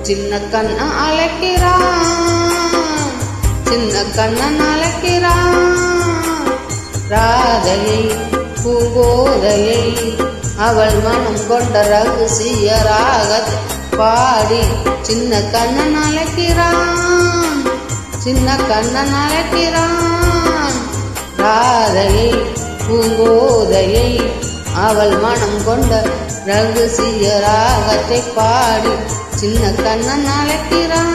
சின்ன கண்ணன் அழைக்கிறான், சின்ன கண்ணன் அழைக்கிறான். ராதையை பூங்கோதையை அவள் மனம் கொண்ட ரகசிய ராகத்தை பாடி சின்ன கண்ணன் அழைக்கிறான், சின்ன கண்ணன் அழைக்கிறான். ராதையை பூங்கோதையை அவள் மனம் கொண்ட ரகசிய ராகத்தை பாடி சின்ன கண்ணன் அழைக்கிறான்.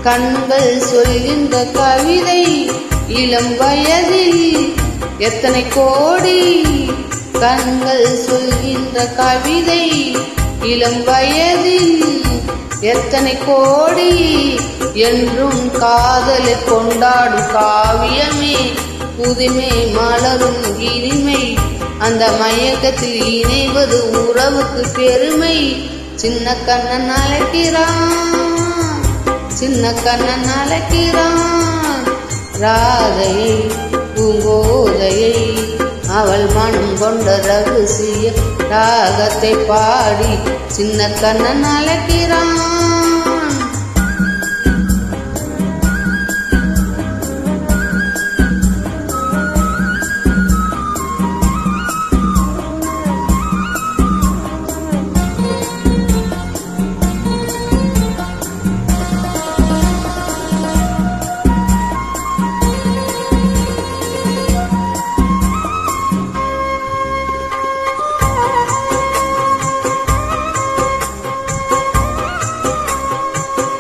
கண்கள் சொல்கின்ற கவிதை இளம் வயதில் எத்தனை கோடி. கண்கள் சொல்கின்ற கவிதை இளம் வயதில் எத்தனை கோடி. என்றும் காதலை கொண்டாடும் காவியமே புதுமை மலரும் இனிமை. அந்த மயக்கத்தில் இணைவது உறவுக்கு பெருமை. சின்ன கண்ணன் அழைக்கிறான், சின்ன கண்ணன் அழைக்கிறான். ராதையை பூங்கோதையை அவள் மனம் கொண்ட ரகசிய ராகத்தை பாடி சின்ன கண்ணன் அழைக்கிறான்.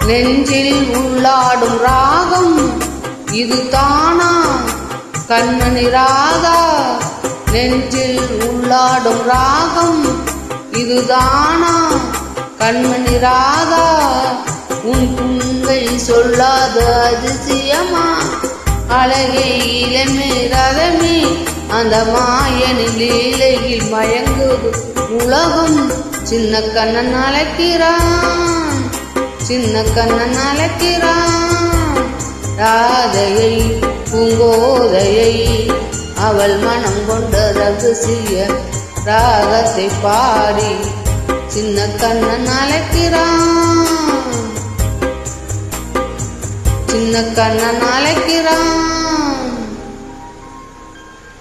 நெஞ்சில் உள்ளாடும் ராகம் இது தானா கண்மணி ராதா. நெஞ்சில் உள்ளாடும் ராகம் இது தானா கண்மணி ராதா. உன் புங்கை சொல்லாத அதிசயமா அழகே இளமே ரதமே. அந்த மாயனின் லீலையில் மயங்குது உலகம். சின்ன கண்ணன் அழைக்கிறான், சின்ன கண்ணன் அழைக்கிறான். ராதையை பூங்கோதையை அவள் மனம் கொண்ட ரகசிய ராகத்தை பாடி சின்ன கண்ணன் அழைக்கிறான், சின்ன கண்ணன் அழைக்கிறான்.